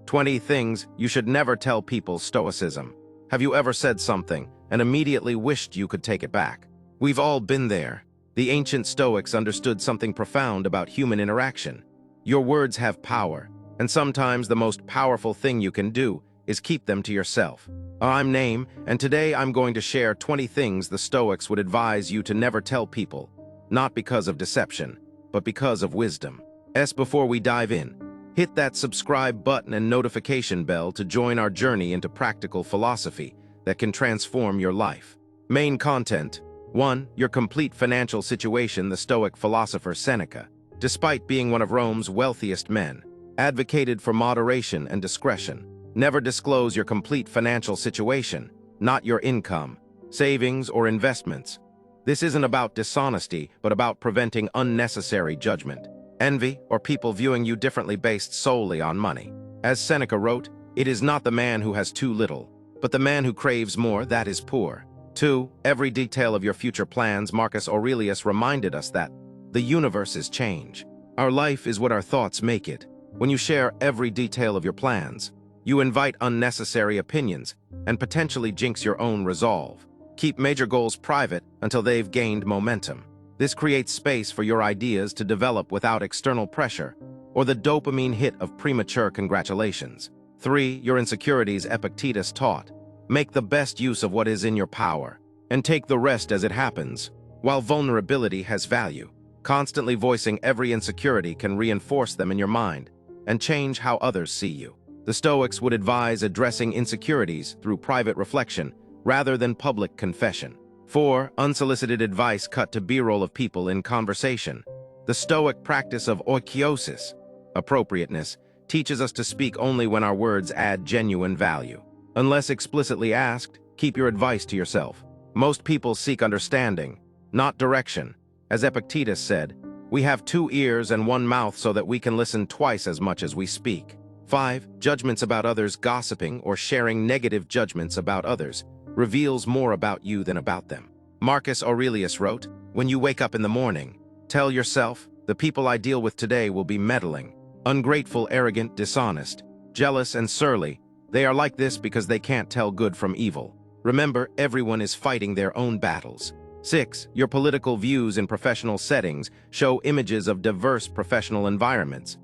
20 things you should never tell people. Stoicism. Have you ever said something and immediately wished you could take it back? We've all been there. The ancient Stoics understood something profound about human interaction. Your words have power, and sometimes the most powerful thing you can do is keep them to yourself. I'm Naim, and today I'm going to share 20 things the Stoics would advise you to never tell people, not because of deception, but because of wisdom. Before we dive in, hit that subscribe button and notification bell to join our journey into practical philosophy that can transform your life. Main content. 1. Your complete financial situation. The Stoic philosopher Seneca, despite being one of Rome's wealthiest men, advocated for moderation and discretion. Never disclose your complete financial situation, not your income, savings, or investments. This isn't about dishonesty, but about preventing unnecessary judgment, envy, or people viewing you differently based solely on money. As Seneca wrote, "It is not the man who has too little, but the man who craves more that is poor." 2. Every detail of your future plans. Marcus Aurelius reminded us that the universe is change. Our life is what our thoughts make it. When you share every detail of your plans, you invite unnecessary opinions and potentially jinx your own resolve. Keep major goals private until they've gained momentum. This creates space for your ideas to develop without external pressure or the dopamine hit of premature congratulations. 3. Your insecurities. Epictetus taught, make the best use of what is in your power and take the rest as it happens. While vulnerability has value, constantly voicing every insecurity can reinforce them in your mind and change how others see you. The Stoics would advise addressing insecurities through private reflection rather than public confession. 4. Unsolicited advice. Cut to B-roll of people in conversation. The Stoic practice of oikeiosis, appropriateness, teaches us to speak only when our words add genuine value. Unless explicitly asked, keep your advice to yourself. Most people seek understanding, not direction. As Epictetus said, we have 2 ears and 1 mouth so that we can listen twice as much as we speak. 5. Judgments about others. Gossiping or sharing negative judgments about others reveals more about you than about them. Marcus Aurelius wrote, when you wake up in the morning, tell yourself, the people I deal with today will be meddling, ungrateful, arrogant, dishonest, jealous, and surly. They are like this because they can't tell good from evil. Remember, everyone is fighting their own battles. 6. Your political views in professional settings. Show images of diverse professional environments.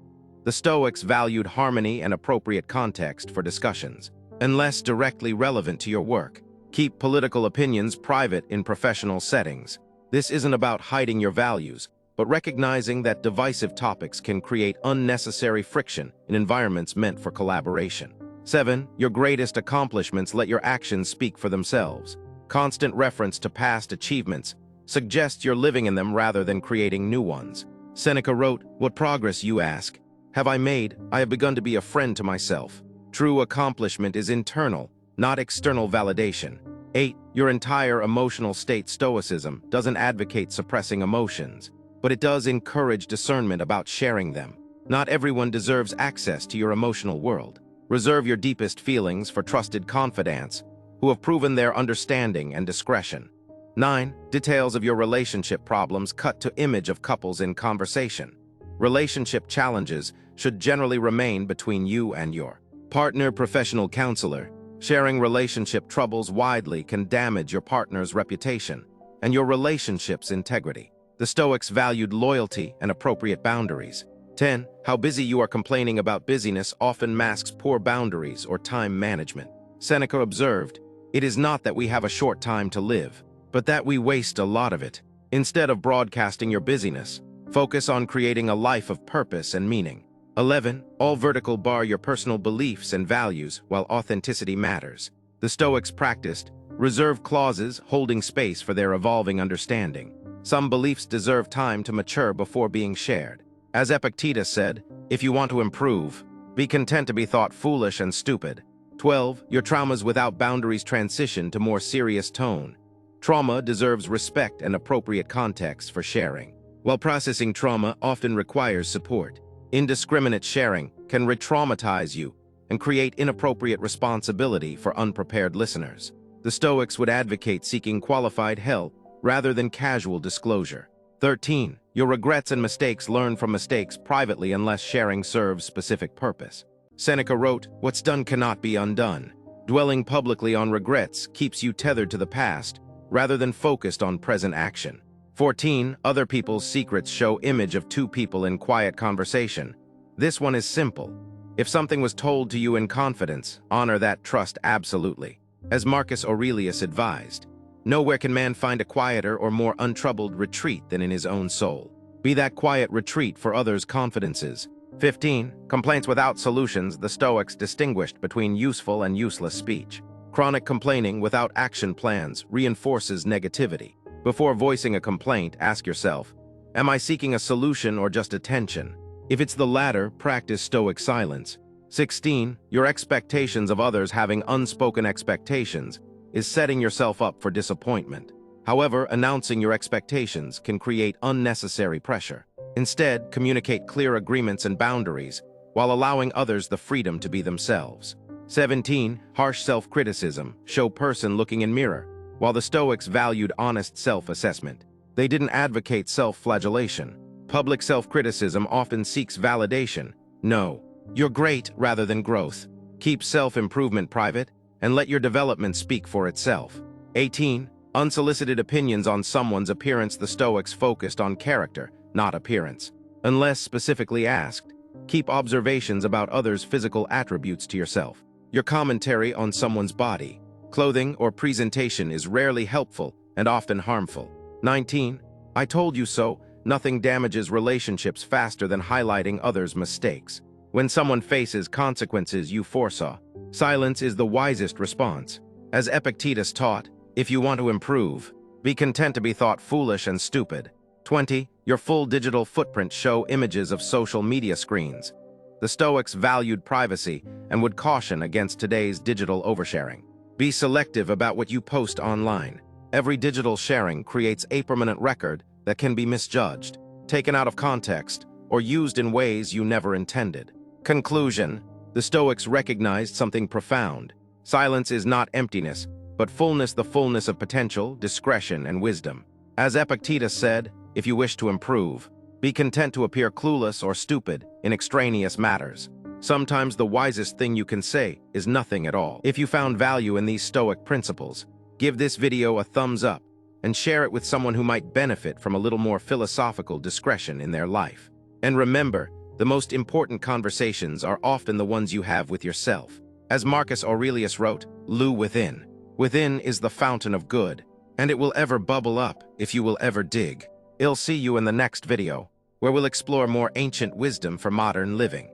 The Stoics valued harmony and appropriate context for discussions. Unless directly relevant to your work, keep political opinions private in professional settings. This isn't about hiding your values, but recognizing that divisive topics can create unnecessary friction in environments meant for collaboration. 7. Your greatest accomplishments. Let your actions speak for themselves. Constant reference to past achievements suggests you're living in them rather than creating new ones. Seneca wrote, what progress, you ask, have I made? I have begun to be a friend to myself. True accomplishment is internal, not external validation. 8. Your entire emotional state. Stoicism doesn't advocate suppressing emotions, but it does encourage discernment about sharing them. Not everyone deserves access to your emotional world. Reserve your deepest feelings for trusted confidants who have proven their understanding and discretion. 9. Details of your relationship problems. Cut to image of couples in conversation. Relationship challenges should generally remain between you and your partner. Professional counselor. Sharing relationship troubles widely can damage your partner's reputation and your relationship's integrity. The Stoics valued loyalty and appropriate boundaries. 10. How busy you are. Complaining about busyness often masks poor boundaries or time management. Seneca observed, it is not that we have a short time to live, but that we waste a lot of it. Instead of broadcasting your busyness, focus on creating a life of purpose and meaning. 11. All vertical. Bar your personal beliefs and values while authenticity matters. The Stoics practiced reserve clauses, holding space for their evolving understanding. Some beliefs deserve time to mature before being shared. As Epictetus said, if you want to improve, be content to be thought foolish and stupid. 12. Your traumas. Without boundaries. Transition to more serious tone. Trauma deserves respect and appropriate context for sharing. While processing trauma often requires support, indiscriminate sharing can re-traumatize you and create inappropriate responsibility for unprepared listeners. The Stoics would advocate seeking qualified help rather than casual disclosure. 13. Your regrets and mistakes. Learn from mistakes privately unless sharing serves specific purpose. Seneca wrote, "What's done cannot be undone." Dwelling publicly on regrets keeps you tethered to the past rather than focused on present action. 14. Other people's secrets show image of two people in quiet conversation. This one is simple. If something was told to you in confidence, honor that trust absolutely. As Marcus Aurelius advised, nowhere can man find a quieter or more untroubled retreat than in his own soul. Be that quiet retreat for others' confidences. 15. Complaints without solutions. The Stoics distinguished between useful and useless speech. Chronic complaining without action plans reinforces negativity. Before voicing a complaint, ask yourself, am I seeking a solution or just attention? If it's the latter, practice Stoic silence. 16. Your expectations of others. Having unspoken expectations is setting yourself up for disappointment. However, announcing your expectations can create unnecessary pressure. Instead, communicate clear agreements and boundaries while allowing others the freedom to be themselves. 17. Harsh self-criticism. Show person looking in mirror. While the Stoics valued honest self-assessment, they didn't advocate self-flagellation. Public self-criticism often seeks validation. No, you're great rather than growth. Keep self-improvement private and let your development speak for itself. 18. Unsolicited opinions on someone's appearance. The Stoics focused on character, not appearance. Unless specifically asked, keep observations about others' physical attributes to yourself. Your commentary on someone's body, clothing, or presentation is rarely helpful and often harmful. 19. I told you so. Nothing damages relationships faster than highlighting others' mistakes. When someone faces consequences you foresaw, silence is the wisest response. As Epictetus taught, if you want to improve, be content to be thought foolish and stupid. 20. Your full digital footprint. Show images of social media screens. The Stoics valued privacy and would caution against today's digital oversharing. Be selective about what you post online. Every digital sharing creates a permanent record that can be misjudged, taken out of context, or used in ways you never intended. Conclusion: the Stoics recognized something profound. Silence is not emptiness, but fullness, the fullness of potential, discretion, and wisdom. As Epictetus said, if you wish to improve, be content to appear clueless or stupid in extraneous matters. Sometimes the wisest thing you can say is nothing at all. If you found value in these Stoic principles, give this video a thumbs up and share it with someone who might benefit from a little more philosophical discretion in their life. And remember, the most important conversations are often the ones you have with yourself. As Marcus Aurelius wrote, "Lu within. Within is the fountain of good, and it will ever bubble up if you will ever dig." I'll see you in the next video, where we'll explore more ancient wisdom for modern living.